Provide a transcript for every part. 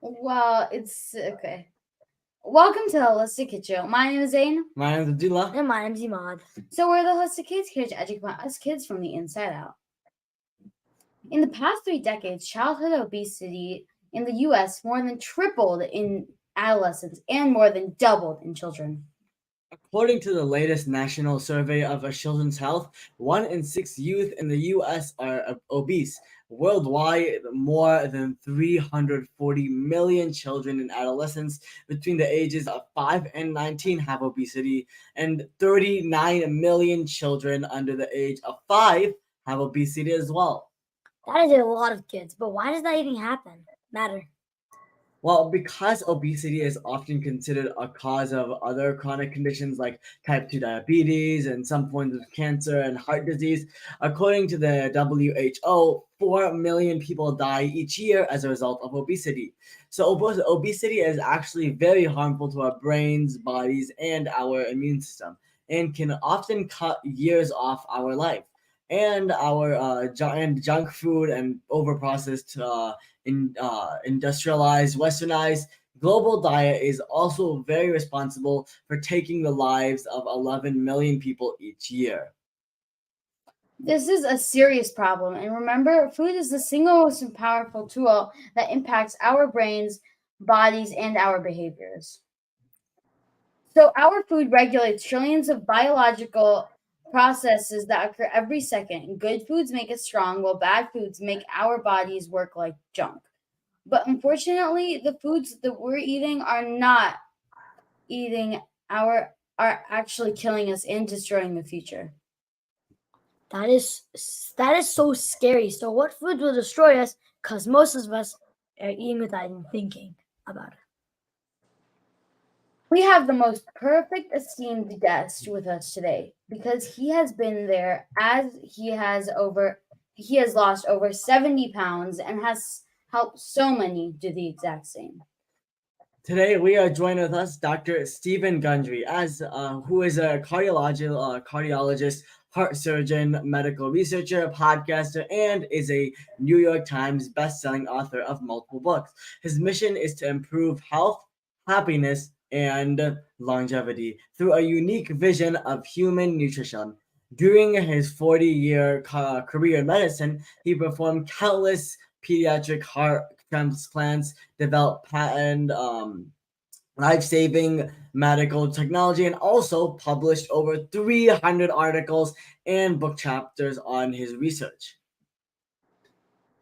Well, it's okay. Welcome to the Holistic Kid Show. My name is Zane. My name is Abdullah. And my name's Imad. So we're the Holistic Kids here to educate us kids from the inside out. In the past 3 decades, childhood obesity in the U.S. more than tripled in adolescents and more than doubled in children. According to the latest national survey of children's health, 1 in 6 youth in the U.S. are obese. Worldwide, more than 340 million children and adolescents between the ages of 5 and 19 have obesity, and 39 million children under the age of 5 have obesity as well. That is a lot of kids, but why does that even matter? Well, because obesity is often considered a cause of other chronic conditions like type 2 diabetes and some forms of cancer and heart disease, according to the WHO, 4 million people die each year as a result of obesity. So obesity is actually very harmful to our brains, bodies, and our immune system, and can often cut years off our life. And our junk food and overprocessed industrialized, westernized global diet is also very responsible for taking the lives of 11 million people each year. This is a serious problem, and remember, food is the single most powerful tool that impacts our brains, bodies, and our behaviors. So our food regulates trillions of biological processes that occur every second. Good foods make us strong, while bad foods make our bodies work like junk. But unfortunately, the foods that we're eating are actually killing us and destroying the future. That is so scary. So what foods will destroy us? Because most of us are eating without even thinking about it. We have the most perfect esteemed guest with us today because he has been there as he has lost over 70 pounds and has helped so many do the exact same. Today we are joined with us Dr. Stephen Gundry, who is a cardiologist, heart surgeon, medical researcher, podcaster, and is a New York Times best-selling author of multiple books. His mission is to improve health, happiness, and longevity through a unique vision of human nutrition. During his 40-year career in medicine, he performed countless pediatric heart transplants, developed patent life-saving medical technology, and also published over 300 articles and book chapters on his research.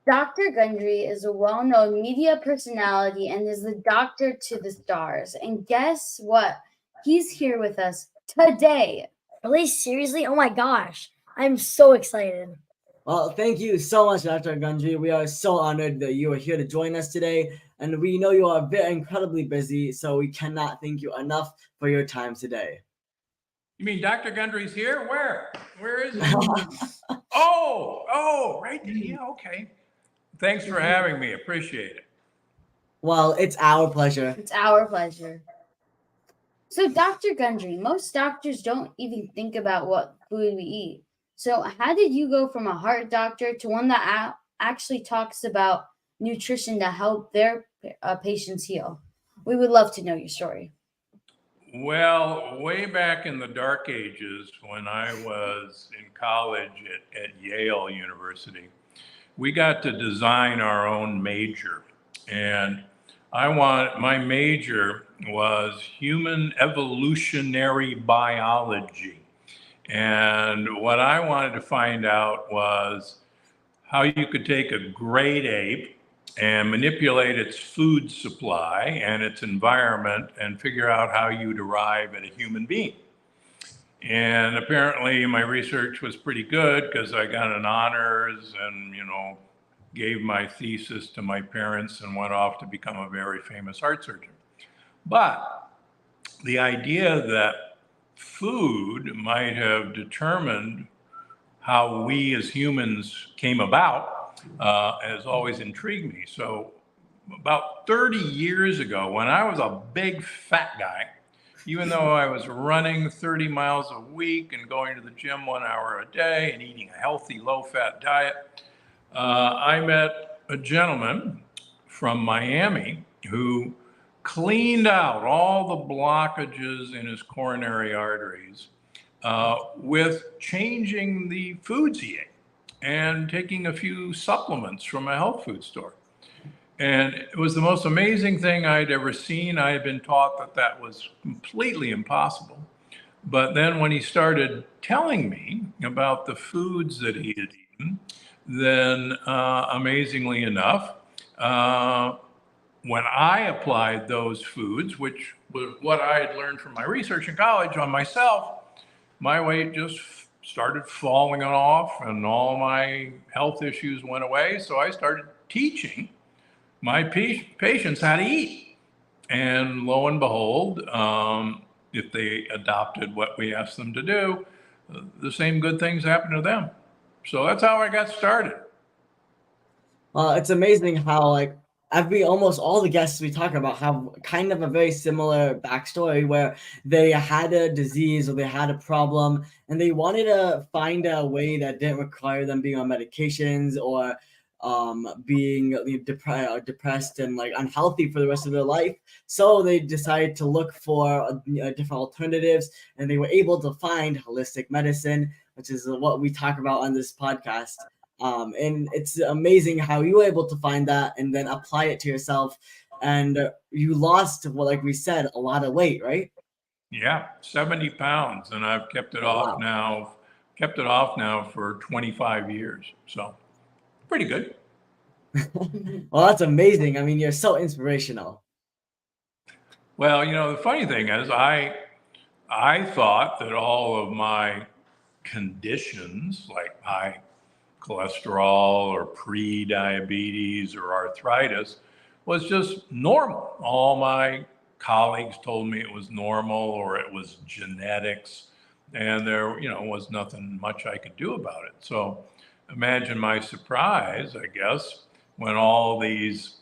Dr. Gundry is a well-known media personality and is the doctor to the stars. And guess what? He's here with us today. Really? Seriously? Oh my gosh. I'm so excited. Well, thank you so much, Dr. Gundry. We are so honored that you are here to join us today. And we know you are very incredibly busy, so we cannot thank you enough for your time today. You mean Dr. Gundry's here? Where? Where is he? Oh, right there. Yeah, okay. Thanks for having me. Appreciate it. Well, it's our pleasure. It's our pleasure. So, Dr. Gundry, most doctors don't even think about what food we eat. So, how did you go from a heart doctor to one that actually talks about nutrition to help their patients heal? We would love to know your story. Well, way back in the dark ages, when I was in college at Yale University, we got to design our own major. And my major was human evolutionary biology. And what I wanted to find out was how you could take a great ape and manipulate its food supply and its environment and figure out how you'd arrive at a human being. And apparently my research was pretty good because I got an honors and, gave my thesis to my parents and went off to become a very famous heart surgeon. But the idea that food might have determined how we as humans came about has always intrigued me. So about 30 years ago, when I was a big fat guy, even though I was running 30 miles a week and going to the gym 1 hour a day and eating a healthy low-fat diet, I met a gentleman from Miami who cleaned out all the blockages in his coronary arteries with changing the foods he ate and taking a few supplements from a health food store. And it was the most amazing thing I'd ever seen. I had been taught that that was completely impossible. But then when he started telling me about the foods that he had eaten, then amazingly enough, when I applied those foods, which was what I had learned from my research in college on myself, my weight just started falling off and all my health issues went away. So I started teaching my patients how to eat. And lo and behold, if they adopted what we asked them to do, the same good things happened to them. So that's how I got started. It's amazing how like almost all the guests we talk about have kind of a very similar backstory where they had a disease or they had a problem and they wanted to find a way that didn't require them being on medications or being depressed and like unhealthy for the rest of their life. So they decided to look for different alternatives, and they were able to find holistic medicine, which is what we talk about on this podcast. And it's amazing how you were able to find that and then apply it to yourself. And you lost, well, like we said, a lot of weight, right? Yeah, 70 pounds, and I've kept it Wow. off now for 25 years. So pretty good. Well, that's amazing. I mean, you're so inspirational. Well, the funny thing is I thought that all of my conditions like high cholesterol or pre-diabetes or arthritis was just normal. All my colleagues told me it was normal or it was genetics, and there was nothing much I could do about it. So imagine my surprise, I guess, when all these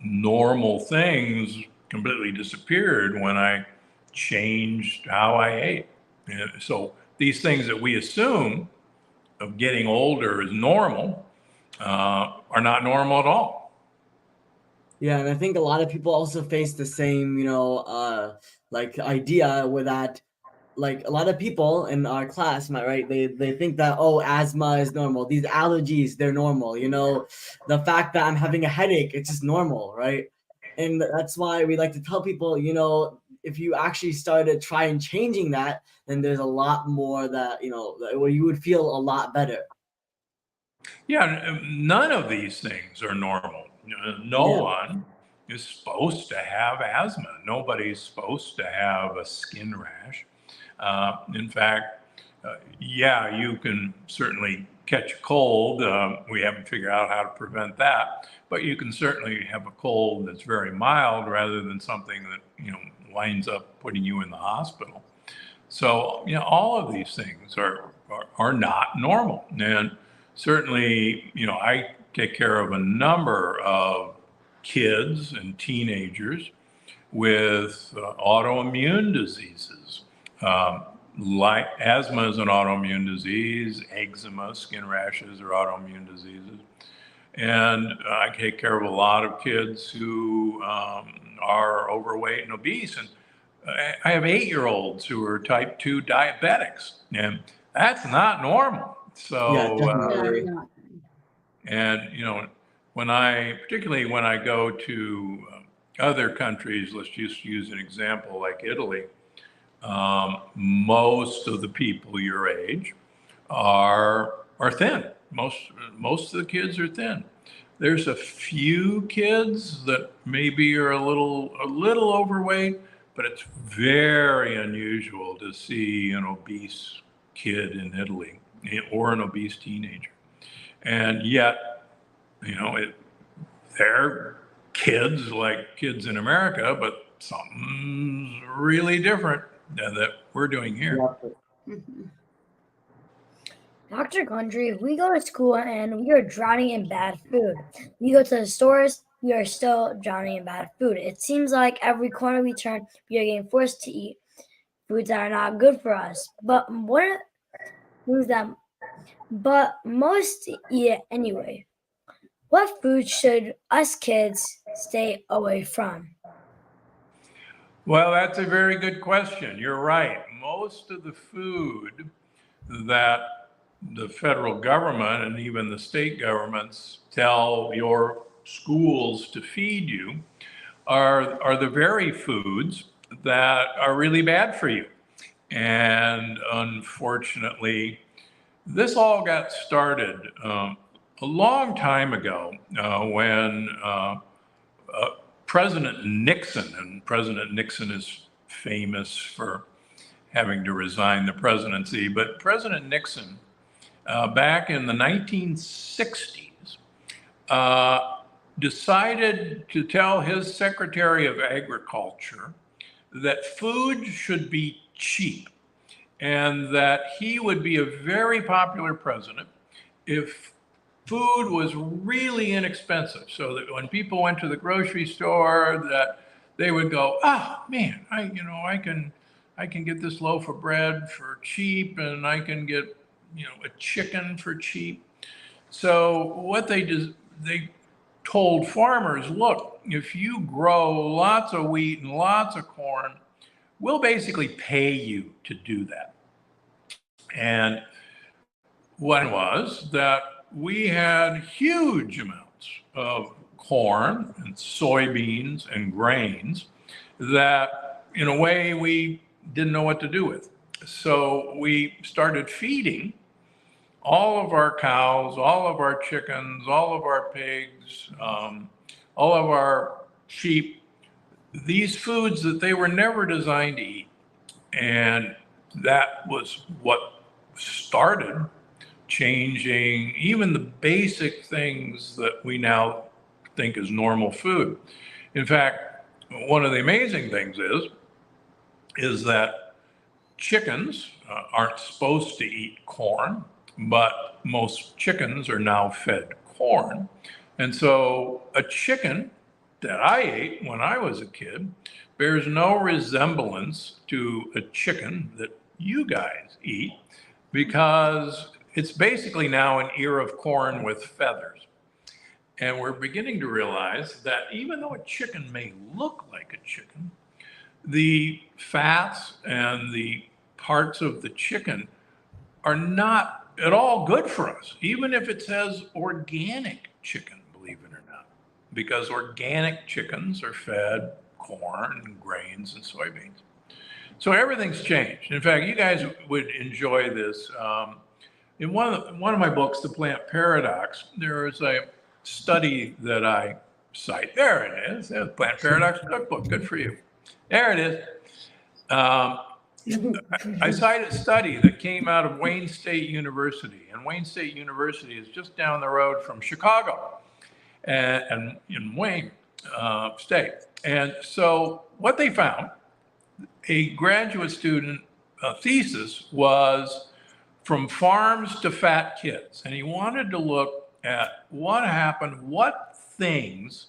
normal things completely disappeared when I changed how I ate. And so these things that we assume of getting older is normal are not normal at all. Yeah, and I think a lot of people also face the same, like idea with that. Like a lot of people in our class, right? They think that asthma is normal. These allergies, they're normal. The fact that I'm having a headache, it's just normal, right? And that's why we like to tell people, if you actually started trying changing that, then there's a lot more that where you would feel a lot better. Yeah, none of these things are normal. No one is supposed to have asthma. Nobody's supposed to have a skin rash. In fact, you can certainly catch a cold. We haven't figured out how to prevent that, but you can certainly have a cold that's very mild rather than something that winds up putting you in the hospital. So all of these things are not normal, and certainly I take care of a number of kids and teenagers with autoimmune diseases. Like asthma is an autoimmune disease, eczema, skin rashes are autoimmune diseases. And I take care of a lot of kids who are overweight and obese. And I have 8-year-olds who are type 2 diabetics, and that's not normal. So, definitely. and particularly when I go to other countries, let's just use an example like Italy. Most of the people your age are thin. Most of the kids are thin. There's a few kids that maybe are a little overweight, but it's very unusual to see an obese kid in Italy or an obese teenager. And yet, they're kids like kids in America, but something's really different that we're doing here. Dr. Gundry, we go to school and we are drowning in bad food. We go to the stores, we are still drowning in bad food. It seems like every corner we turn, we are getting forced to eat foods that are not good for us. But most eat it anyway. What food should us kids stay away from? Well, that's a very good question. You're right. Most of the food that the federal government and even the state governments tell your schools to feed you are the very foods that are really bad for you. And unfortunately, this all got started a long time ago when President Nixon, and President Nixon is famous for having to resign the presidency, but President Nixon, back in the 1960s, decided to tell his Secretary of Agriculture that food should be cheap and that he would be a very popular president if food was really inexpensive, so that when people went to the grocery store, that they would go, "Oh man, I can get this loaf of bread for cheap, and I can get a chicken for cheap." So what they did, they told farmers, "Look, if you grow lots of wheat and lots of corn, we'll basically pay you to do that." And what was that we had huge amounts of corn and soybeans and grains that, in a way, we didn't know what to do with. So we started feeding all of our cows, all of our chickens, all of our pigs, all of our sheep, these foods that they were never designed to eat. And that was what started changing even the basic things that we now think is normal food. In fact, one of the amazing things is that chickens aren't supposed to eat corn, but most chickens are now fed corn. And so a chicken that I ate when I was a kid bears no resemblance to a chicken that you guys eat, because it's basically now an ear of corn with feathers. And we're beginning to realize that even though a chicken may look like a chicken, the fats and the parts of the chicken are not at all good for us, even if it says organic chicken, believe it or not, because organic chickens are fed corn and grains and soybeans. So everything's changed. In fact, you guys would enjoy this. In one of my books, The Plant Paradox, there is a study that I cite. There it is. There's Plant Paradox Cookbook. Good for you. There it is. I cite a study that came out of Wayne State University, and Wayne State University is just down the road from Chicago, and in Wayne State. And so what they found, a graduate student thesis, was From Farms to Fat Kids. And he wanted to look at what happened, what things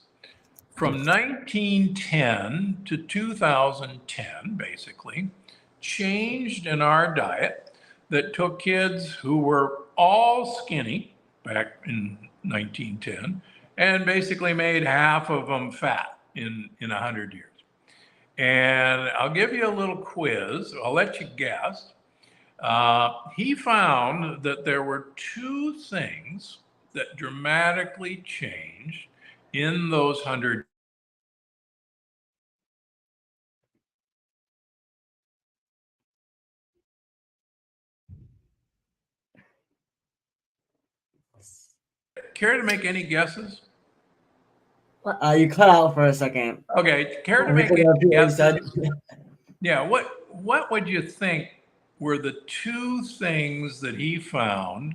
from 1910 to 2010, basically, changed in our diet that took kids who were all skinny back in 1910 and basically made half of them fat in 100 years. And I'll give you a little quiz. I'll let you guess. He found that there were two things that dramatically changed in those 100. Care to make any guesses? You cut out for a second. Okay, care to make any guesses? Yeah, what would you think were the two things that he found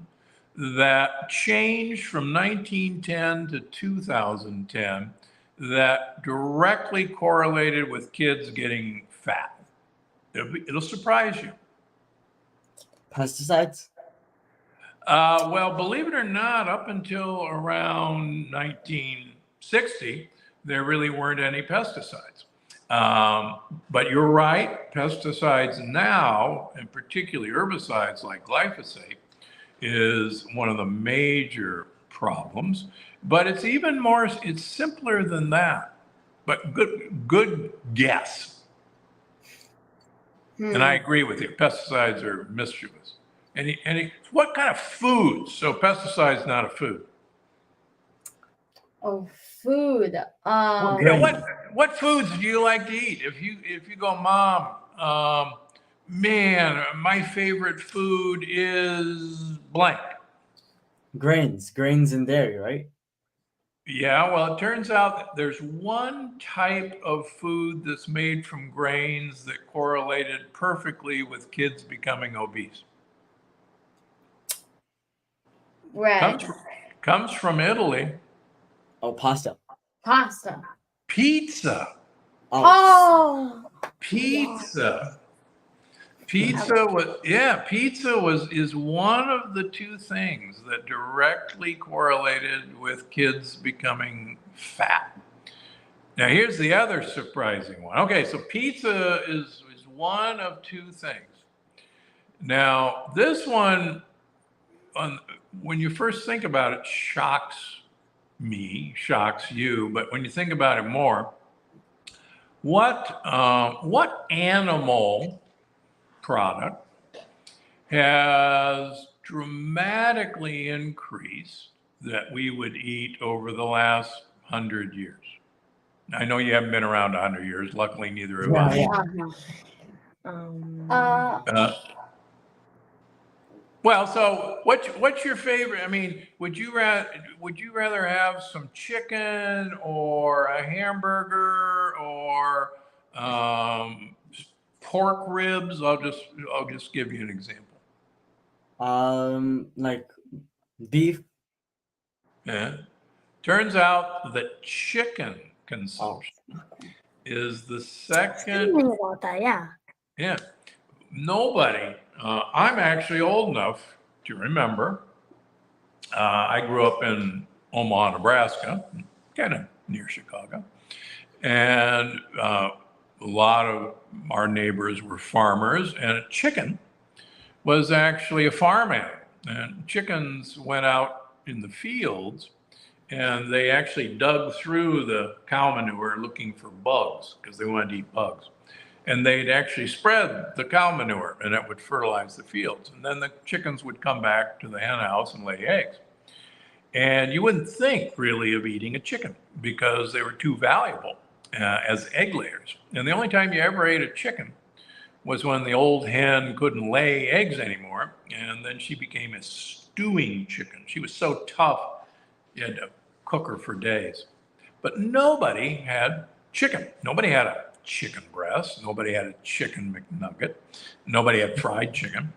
that changed from 1910 to 2010 that directly correlated with kids getting fat? It'll surprise you. Pesticides? Well, believe it or not, up until around 1960, there really weren't any pesticides. But you're right, pesticides now, and particularly herbicides like glyphosate, is one of the major problems. But it's even more, it's simpler than that. But good guess. And I agree with you. Pesticides are mischievous. What kind of foods? So pesticides not a food. Oh, food. Grains. What foods do you like to eat? If you go, Mom, man, my favorite food is blank. Grains and dairy, right? Yeah, well, it turns out that there's one type of food that's made from grains that correlated perfectly with kids becoming obese. Bread. Comes from Italy. Oh, pasta. Pasta. Pizza. Oh. Pizza. Pizza is one of the two things that directly correlated with kids becoming fat. Now here's the other surprising one. Okay, so pizza is one of two things. Now this one, when you first think about it, shocks me, shocks you, but when you think about it more, what animal product has dramatically increased that we would eat over the last 100 years? I know you haven't been around 100 years. Luckily, neither of us. Well, so what's your favorite? I mean, would you rather have some chicken or a hamburger or pork ribs? I'll just give you an example. Like beef. Yeah. Turns out that chicken consumption is the second. About that, yeah. Yeah. Nobody. I'm actually old enough to remember. I grew up in Omaha, Nebraska, kind of near Chicago, and a lot of our neighbors were farmers, and chicken was actually a farm animal. And chickens went out in the fields, and they actually dug through the cow manure looking for bugs because they wanted to eat bugs. And they'd actually spread the cow manure, and it would fertilize the fields. And then the chickens would come back to the hen house and lay eggs. And you wouldn't think really of eating a chicken because they were too valuable as egg layers. And the only time you ever ate a chicken was when the old hen couldn't lay eggs anymore, and then she became a stewing chicken. She was so tough, you had to cook her for days. But nobody had chicken. Nobody had a chicken breast. Nobody had a chicken McNugget. Nobody had fried chicken.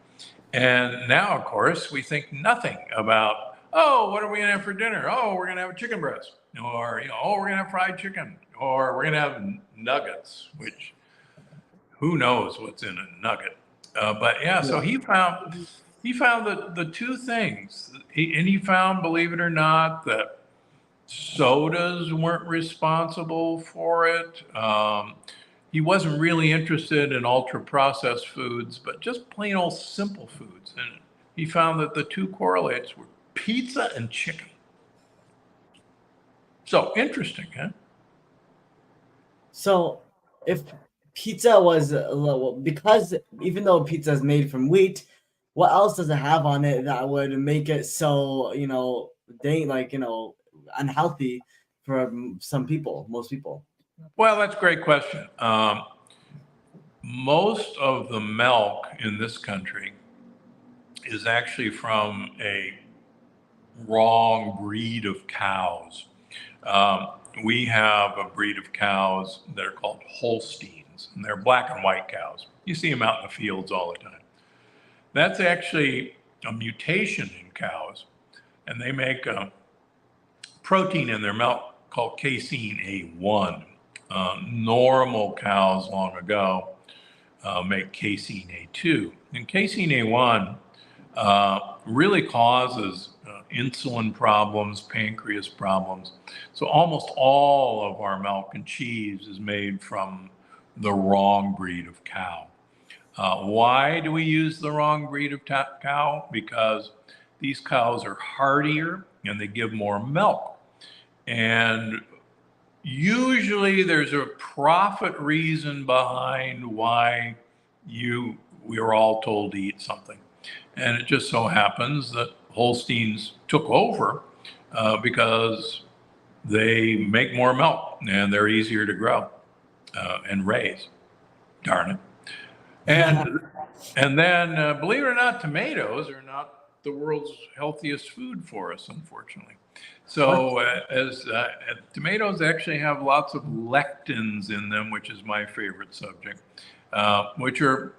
And now, of course, we think nothing about, oh, what are we going to have for dinner? Oh, we're going to have a chicken breast. Or, oh, we're going to have fried chicken. Or we're going to have nuggets, which who knows what's in a nugget. But yeah, so he found the two things. He found, believe it or not, that sodas weren't responsible for it. He wasn't really interested in ultra processed foods, but just plain old simple foods. And he found that the two correlates were pizza and chicken. So interesting, huh? So if pizza was because even though pizza is made from wheat, what else does it have on it that would make it so unhealthy for some people, most people? Well, that's a great question. Most of the milk in this country is actually from a wrong breed of cows. We have a breed of cows that are called Holsteins, and they're black and white cows. You see them out in the fields all the time. That's actually a mutation in cows, and they make a protein in their milk called casein A1. Normal cows long ago make casein A2. And casein A1 really causes insulin problems, pancreas problems. So almost all of our milk and cheese is made from the wrong breed of cow. Why do we use the wrong breed of cow? Because these cows are hardier and they give more milk. And usually there's a profit reason behind why we were all told to eat something. And it just so happens that Holsteins took over because they make more milk and they're easier to grow and raise. Darn it. And then, believe it or not, tomatoes are not the world's healthiest food for us, unfortunately. So, tomatoes actually have lots of lectins in them, which is my favorite subject, which are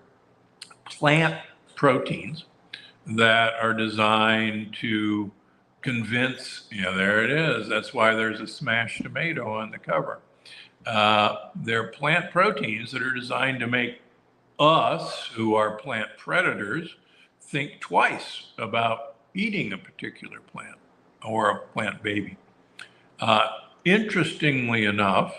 plant proteins that are designed to convince, there it is. That's why there's a smashed tomato on the cover. They're plant proteins that are designed to make us, who are plant predators, think twice about eating a particular plant or a plant baby. Interestingly enough,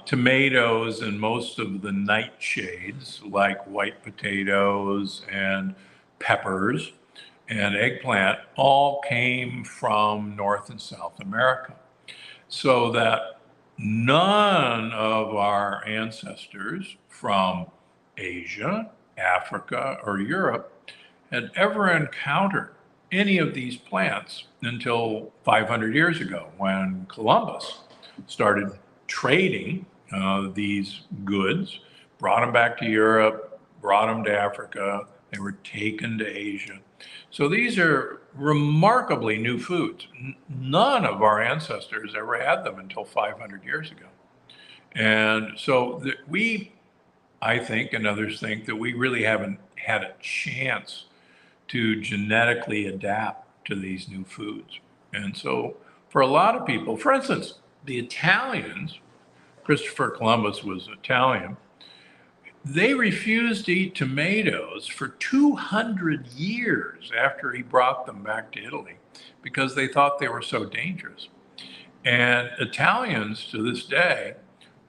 tomatoes and most of the nightshades, like white potatoes and peppers and eggplant, all came from North and South America. So that none of our ancestors from Asia, Africa, or Europe had ever encountered any of these plants until 500 years ago, when Columbus started trading these goods, brought them back to Europe, brought them to Africa. They were taken to Asia. So these are remarkably new foods. None of our ancestors ever had them until 500 years ago. And so I think, and others think, that we really haven't had a chance to genetically adapt to these new foods. And so for a lot of people, for instance, the Italians, Christopher Columbus was Italian, they refused to eat tomatoes for 200 years after he brought them back to Italy because they thought they were so dangerous. And Italians to this day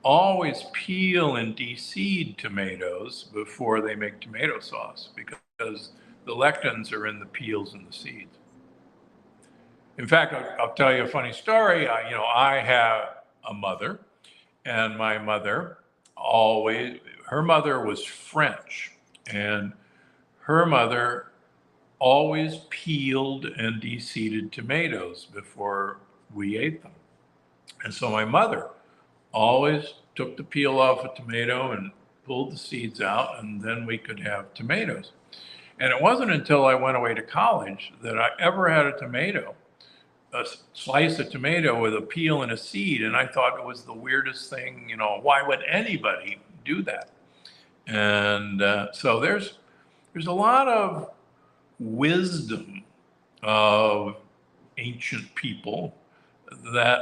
always peel and de-seed tomatoes before they make tomato sauce because the lectins are in the peels and the seeds. In fact, I'll tell you a funny story. I have a mother, and my mother her mother was French, and her mother always peeled and de-seeded tomatoes before we ate them. And so my mother always took the peel off a tomato and pulled the seeds out, and then we could have tomatoes. And it wasn't until I went away to college that I ever had a slice of tomato with a peel and a seed, and I thought it was the weirdest thing. Why would anybody do that? And so there's a lot of wisdom of ancient people that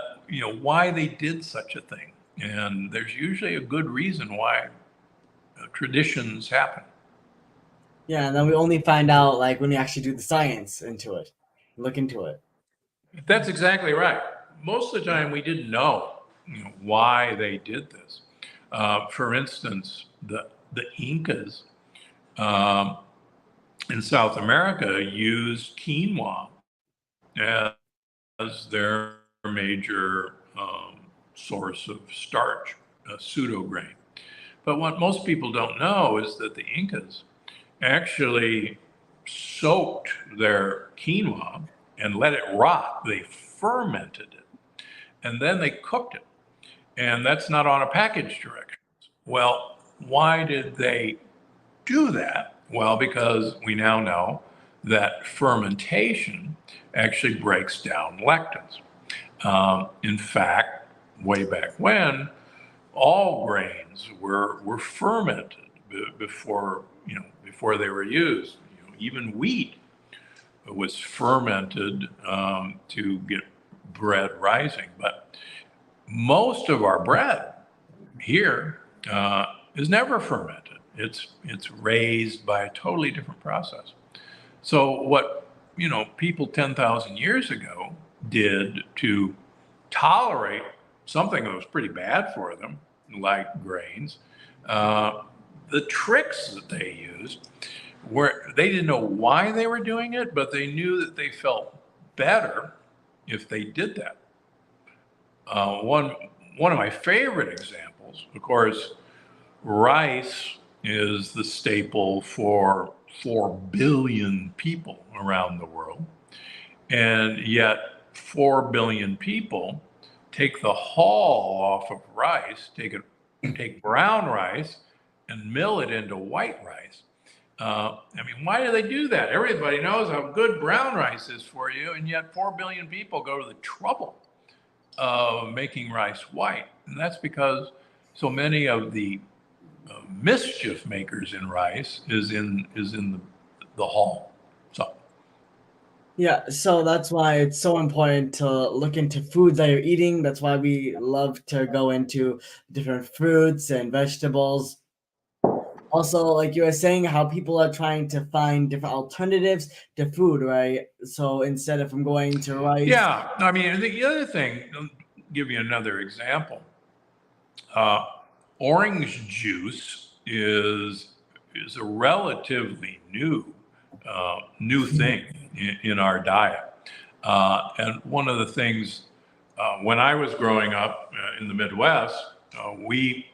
why they did such a thing, and there's usually a good reason why traditions happen. Yeah, and then we only find out like when we actually do the science into it, look into it. That's exactly right. Most of the time, we didn't know, why they did this. For instance, the Incas in South America used quinoa as their major source of starch, a pseudo grain. But what most people don't know is that the Incas actually soaked their quinoa and let it rot. They fermented it, and then they cooked it. And that's not on a package directions. Well, why did they do that? Well, because we now know that fermentation actually breaks down lectins. In fact, way back when, all grains were fermented before they were used. Even wheat was fermented to get bread rising. But most of our bread here is never fermented. It's raised by a totally different process. So what people 10,000 years ago did to tolerate something that was pretty bad for them, like grains, the tricks that they used were, they didn't know why they were doing it, but they knew that they felt better if they did that. One of my favorite examples, of course, rice is the staple for 4 billion people around the world. And yet 4 billion people take the hull off of rice, take brown rice and mill it into white rice. I mean, why do they do that? Everybody knows how good brown rice is for you, and yet 4 billion people go to the trouble of making rice white. And that's because so many of the mischief makers in rice is in the hull. So Yeah, so that's why it's so important to look into foods that you're eating. That's why we love to go into different fruits and vegetables. Also, like you were saying, how people are trying to find different alternatives to food, right? So instead of from going to rice, yeah, I mean, the other thing, I'll give you another example. Orange juice is a relatively new thing in our diet. And one of the things when I was growing up in the Midwest, we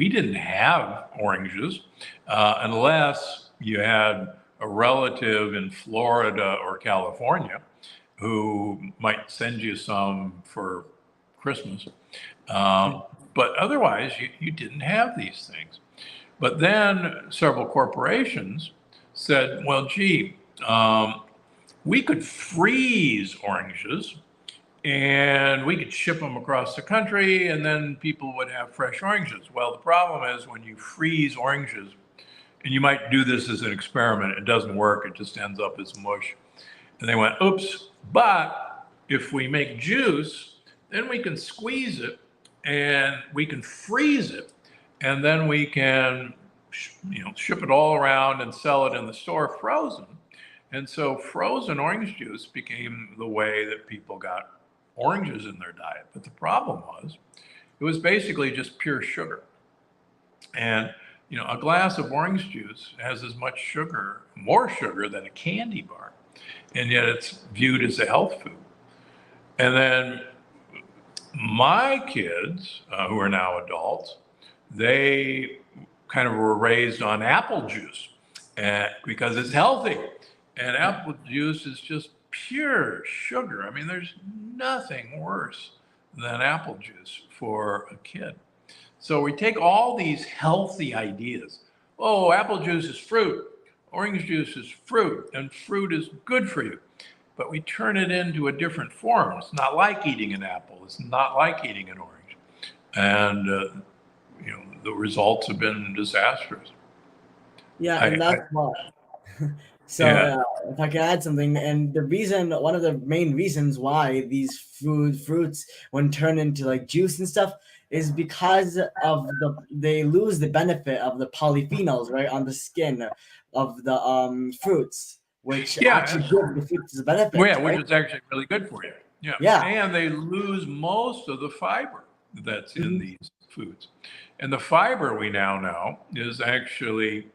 didn't have oranges unless you had a relative in Florida or California who might send you some for Christmas. But otherwise, you didn't have these things. But then several corporations said, well, gee, we could freeze oranges and we could ship them across the country and then people would have fresh oranges. Well, the problem is when you freeze oranges, and you might do this as an experiment, it doesn't work, it just ends up as mush. And they went, oops, but if we make juice, then we can squeeze it and we can freeze it and then we can ship it all around and sell it in the store frozen. And so frozen orange juice became the way that people got oranges in their diet. But the problem was, it was basically just pure sugar. And a glass of orange juice has as much sugar, more sugar than a candy bar. And yet it's viewed as a health food. And then my kids, who are now adults, they kind of were raised on apple juice because it's healthy. And apple juice is just pure sugar. I mean, there's nothing worse than apple juice for a kid. So we take all these healthy ideas. Oh, apple juice is fruit. Orange juice is fruit, and fruit is good for you. But we turn it into a different form. It's not like eating an apple. It's not like eating an orange. And, the results have been disastrous. yeah, and that's why. So Yeah. if I can add something, and one of the main reasons why these fruits, when turned into like juice and stuff, is because of they lose the benefit of the polyphenols, right, on the skin of the fruits, which actually give the fruits the benefit. Yeah, right? which is actually really good for you. Yeah. Yeah. And they lose most of the fiber that's in these foods. And the fiber, we now know, is actually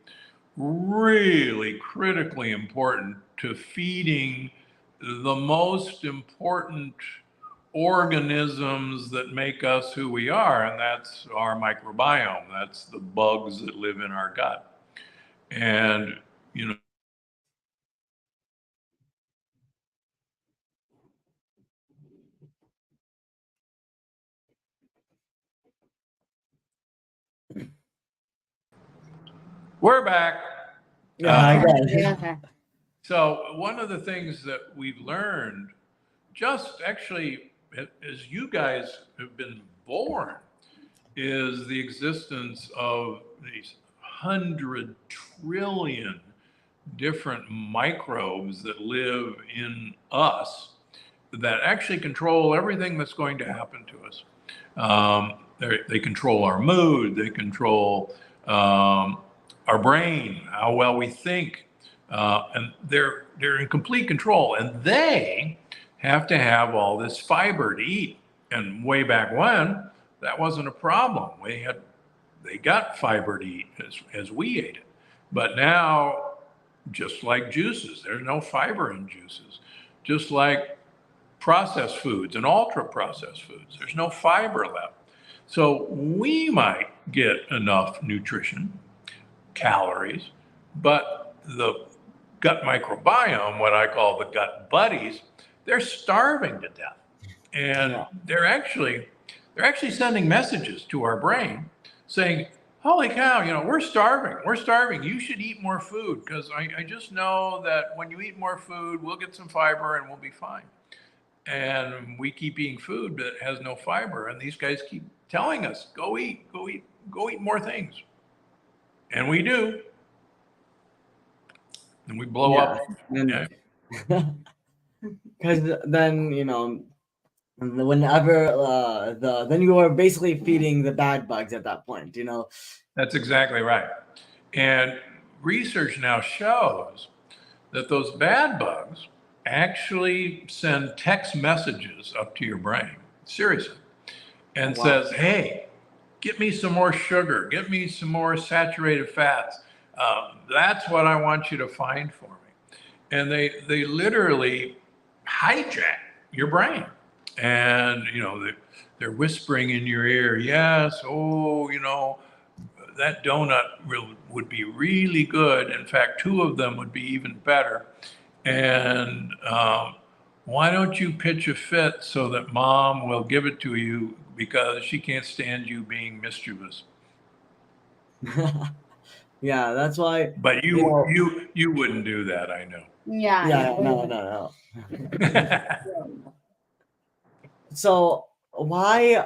really critically important to feeding the most important organisms that make us who we are, and that's our microbiome. That's the bugs that live in our gut. And, we're back. Yeah, Okay. So one of the things that we've learned, just actually as you guys have been born, is the existence of these 100 trillion different microbes that live in us that actually control everything that's going to happen to us. They control our mood, they control our brain, how well we think, and they're in complete control. And they have to have all this fiber to eat. And way back when, that wasn't a problem. They got fiber to eat as we ate it. But now, just like juices, there's no fiber in juices. Just like processed foods and ultra processed foods. There's no fiber left. So we might get enough nutrition, calories, but the gut microbiome, what I call the gut buddies, they're starving to death. And they're actually sending messages to our brain saying, holy cow, we're starving. You should eat more food, because I just know that when you eat more food, we'll get some fiber and we'll be fine. And we keep eating food that has no fiber. And these guys keep telling us, go eat more things. And we do. And we blow up. Because then, whenever then you are basically feeding the bad bugs at that point, That's exactly right. And research now shows that those bad bugs actually send text messages up to your brain, seriously, and says, hey, get me some more sugar, get me some more saturated fats. That's what I want you to find for me. And they literally hijack your brain. And, they're whispering in your ear, yes, that donut would be really good. In fact, 2 of them would be even better. And why don't you pitch a fit so that mom will give it to you, because she can't stand you being mischievous. Yeah, that's why. But you wouldn't do that, I know. Yeah. No. So we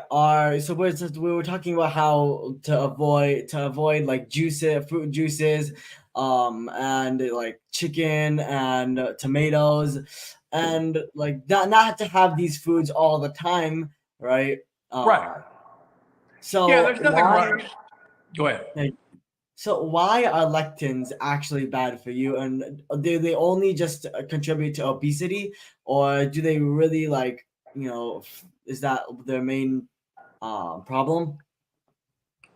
were talking about how to avoid like fruit juices, and like chicken and tomatoes, and like not to have these foods all the time, right? Right. So yeah, there's nothing wrong. Go ahead. So why are lectins actually bad for you? And do they only just contribute to obesity, or do they really is that their main problem?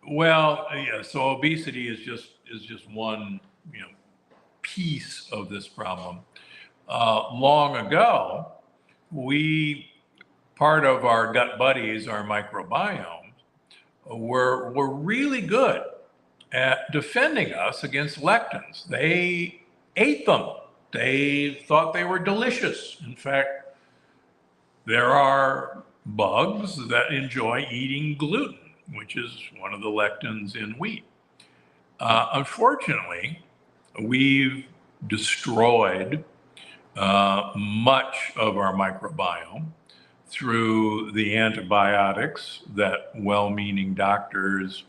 Well, yeah. So obesity is just one piece of this problem. Long ago, part of our gut buddies, our microbiomes, were really good at defending us against lectins. They ate them. They thought they were delicious. In fact, there are bugs that enjoy eating gluten, which is one of the lectins in wheat. Unfortunately, we've destroyed much of our microbiome through the antibiotics that well-meaning doctors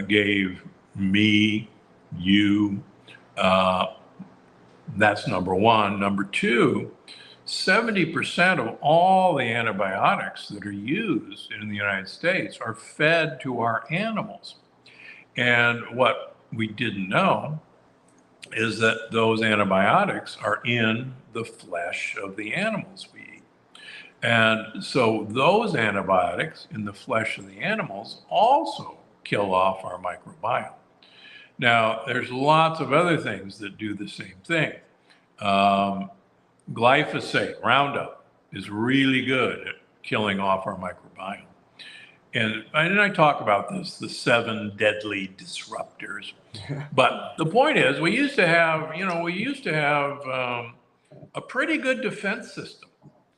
gave me, you. That's number one. Number two, 70% of all the antibiotics that are used in the United States are fed to our animals. And what we didn't know is that those antibiotics are in the flesh of the animals we eat. And so those antibiotics in the flesh of the animals also kill off our microbiome. Now, there's lots of other things that do the same thing. Glyphosate, Roundup, is really good at killing off our microbiome. And I talk about this, the 7 deadly disruptors. But the point is, we used to have a pretty good defense system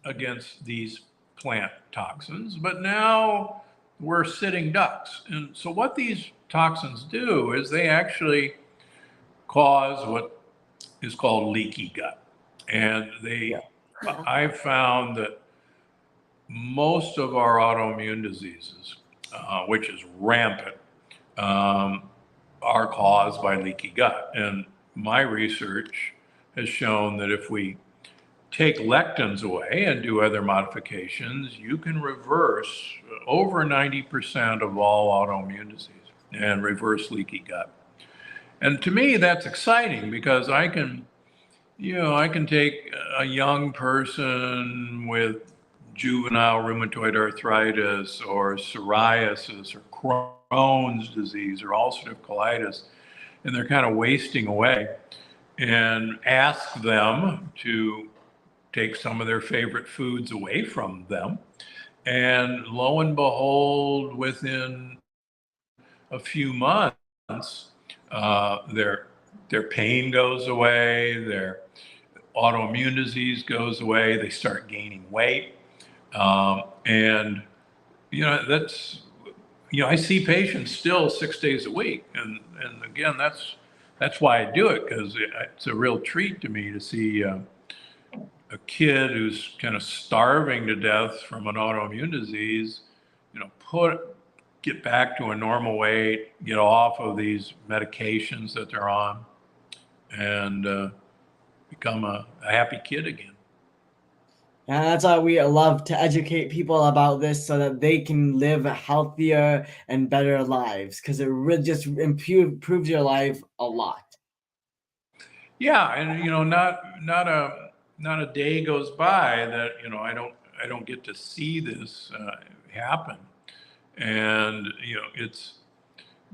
against these plant toxins, but now we're sitting ducks. And so what these toxins do is they actually cause what is called leaky gut. And I've found that most of our autoimmune diseases, which is rampant, are caused by leaky gut. And my research has shown that if we take lectins away and do other modifications, you can reverse over 90% of all autoimmune disease and reverse leaky gut. And to me, that's exciting, because I can take a young person with juvenile rheumatoid arthritis or psoriasis or Crohn's disease or ulcerative colitis, and they're kind of wasting away, and ask them to take some of their favorite foods away from them. And lo and behold, within a few months, their pain goes away, their autoimmune disease goes away, they start gaining weight. And, that's, I see patients still 6 days a week. And again, that's why I do it, because it's a real treat to me to see a kid who's kind of starving to death from an autoimmune disease, get back to a normal weight, get off of these medications that they're on, and become a happy kid again. And that's why we love to educate people about this, so that they can live healthier and better lives, because it really just improves your life a lot. Yeah, and not a day goes by that I don't get to see this happen. And it's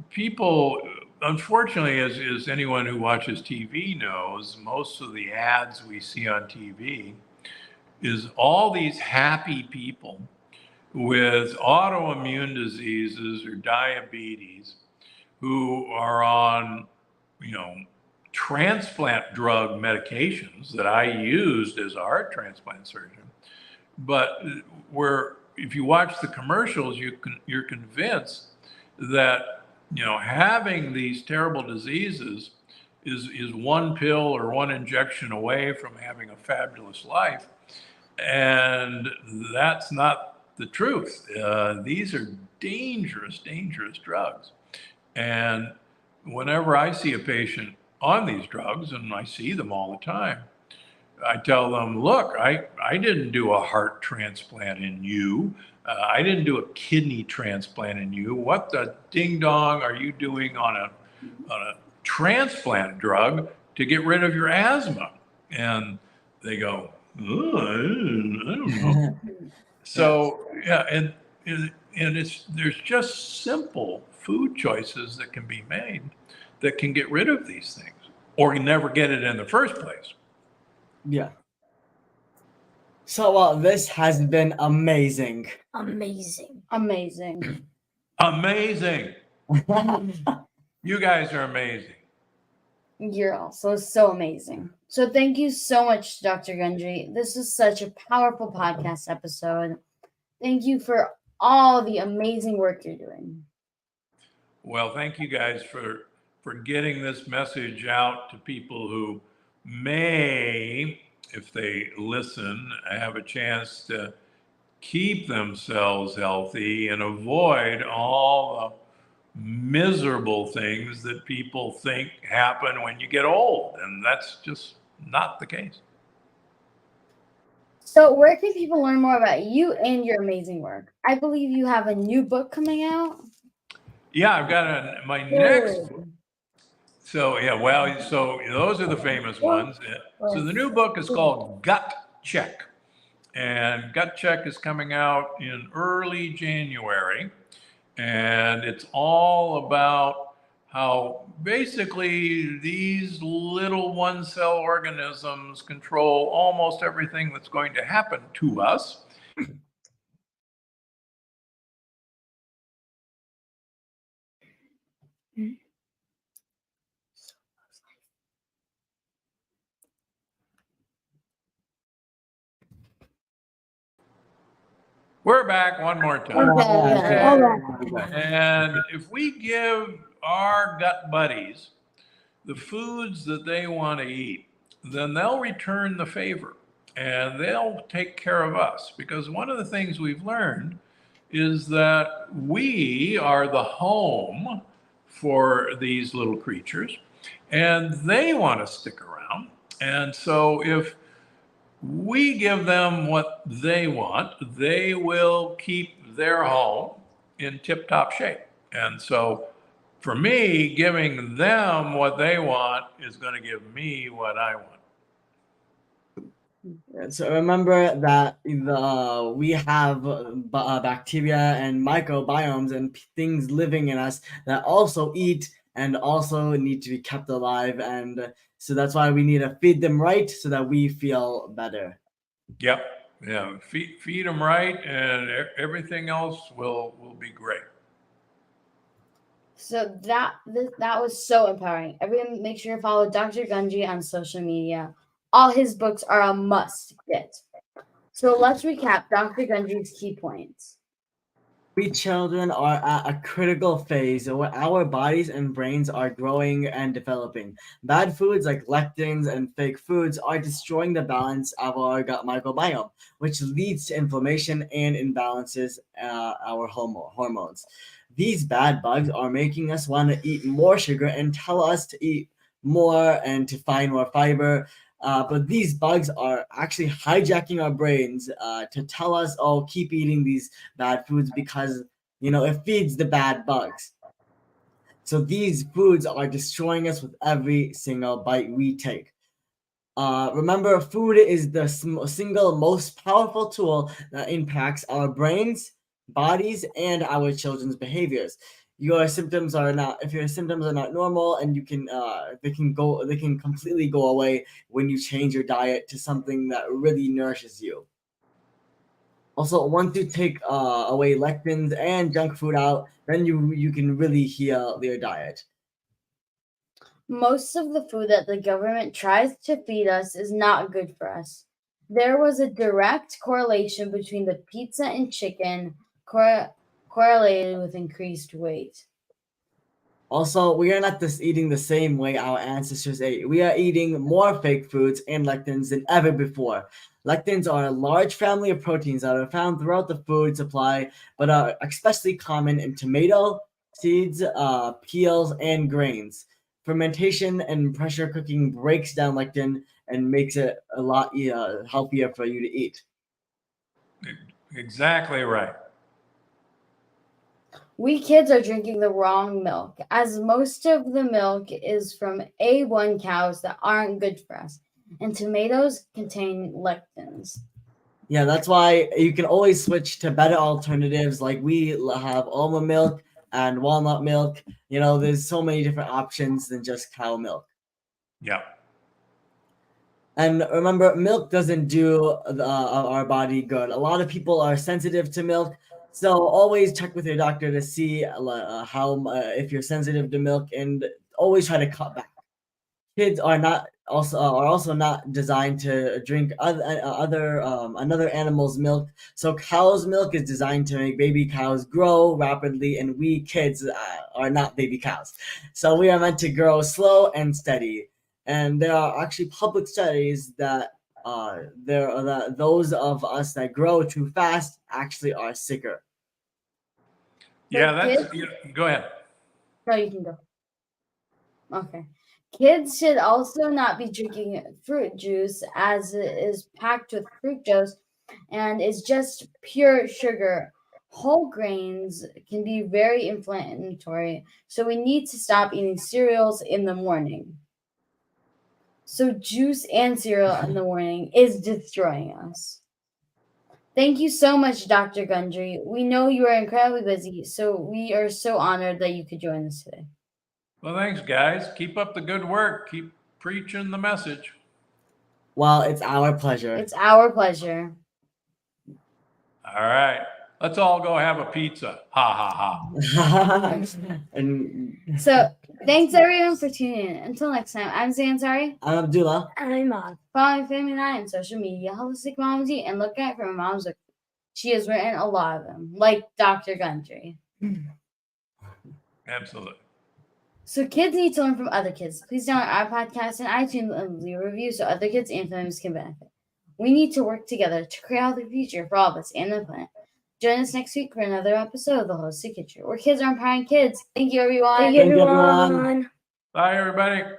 people, unfortunately, as anyone who watches TV knows, most of the ads we see on TV is all these happy people with autoimmune diseases or diabetes who are on transplant drug medications that I used as a heart transplant surgeon. But if you watch the commercials, you're convinced that having these terrible diseases is one pill or one injection away from having a fabulous life, and that's not the truth. These are dangerous drugs, and whenever I see a patient on these drugs, and I see them all the time, I tell them, look, I didn't do a heart transplant in you. I didn't do a kidney transplant in you. What the ding dong are you doing on a transplant drug to get rid of your asthma? And they go, oh, I don't know. So yeah, and there's just simple food choices that can be made that can get rid of these things, or never get it in the first place. Yeah. So this has been amazing. Amazing. Amazing. Amazing. You guys are amazing. You're also so amazing. So thank you so much, Dr. Gundry. This was such a powerful podcast episode. Thank you for all the amazing work you're doing. Well, thank you guys for getting this message out to people who may, if they listen, have a chance to keep themselves healthy and avoid all the miserable things that people think happen when you get old. And that's just not the case. So where can people learn more about you and your amazing work? I believe you have a new book coming out. Yeah, I've got my next. So yeah, well, so those are the famous ones. So the new book is called Gut Check, and Gut Check is coming out in early January, and it's all about how basically these little one-cell organisms control almost everything that's going to happen to us. We're back one more time. And if we give our gut buddies the foods that they want to eat, then they'll return the favor and they'll take care of us. Because one of the things we've learned is that we are the home for these little creatures and they want to stick around. And so if we give them what they want, they will keep their home in tip-top shape. And so for me, giving them what they want is going to give me what I want. So remember that we have bacteria and microbiomes and things living in us that also eat and also need to be kept alive, and so that's why we need to feed them right so that we feel better. Yep. Yeah. Feed them right, and everything else will be great. So that was so empowering. Everyone, make sure to follow Dr. Gundry on social media. All his books are a must get. So let's recap Dr. Gundry's key points. We children are at a critical phase where our bodies and brains are growing and developing. Bad foods like lectins and fake foods are destroying the balance of our gut microbiome, which leads to inflammation and imbalances our hormones. These bad bugs are making us want to eat more sugar and tell us to eat more and to find more fiber. But these bugs are actually hijacking our brains to tell us, oh, keep eating these bad foods because it feeds the bad bugs. So these foods are destroying us with every single bite we take. Remember, food is the single most powerful tool that impacts our brains, bodies, and our children's behaviors. If your symptoms are not normal, and they can completely go away when you change your diet to something that really nourishes you. Also, once you take away lectins and junk food out, then you can really heal your diet. Most of the food that the government tries to feed us is not good for us. There was a direct correlation between the pizza and chicken correlated with increased weight. Also, we are not just eating the same way our ancestors ate. We are eating more fake foods and lectins than ever before. Lectins are a large family of proteins that are found throughout the food supply, but are especially common in tomato, seeds, peels, and grains. Fermentation and pressure cooking breaks down lectin and makes it a lot healthier for you to eat. Exactly right. We kids are drinking the wrong milk, as most of the milk is from A1 cows that aren't good for us, and tomatoes contain lectins. Yeah, that's why you can always switch to better alternatives. Like we have almond milk and walnut milk. There's so many different options than just cow milk. Yeah. And remember, milk doesn't do our body good. A lot of people are sensitive to milk, so always check with your doctor to see if you're sensitive to milk, and always try to cut back. Kids are also not designed to drink another animal's milk. So cow's milk is designed to make baby cows grow rapidly, and we kids are not baby cows. So we are meant to grow slow and steady. And there are actually public studies that those of us that grow too fast actually are sicker. Yeah, kids- go ahead. No, you can go. Okay. Kids should also not be drinking fruit juice, as it is packed with fructose and is just pure sugar. Whole grains can be very inflammatory, so we need to stop eating cereals in the morning. So juice and cereal in the morning is destroying us. Thank you so much, Dr. Gundry. We know you are incredibly busy, so we are so honored that you could join us today. Well, thanks, guys. Keep up the good work. Keep preaching the message. Well, it's our pleasure. It's our pleasure. All right. Let's all go have a pizza. Ha, ha, ha. And So, thanks everyone for tuning in. Until next time, I'm Zansari. I'm Abdullah. And I'm Mom. Follow Family 9 on social media, Holistic Momsy, and look at it from a mom's book. She has written a lot of them, like Dr. Gundry. Absolutely. So kids need to learn from other kids. Please download our podcast and iTunes and leave a review so other kids and families can benefit. We need to work together to create a healthy future for all of us and the planet. Join us next week for another episode of The Holistic Kitchen, where kids are empowering kids. Thank you, everyone. Thank you, everyone. Bye, everybody.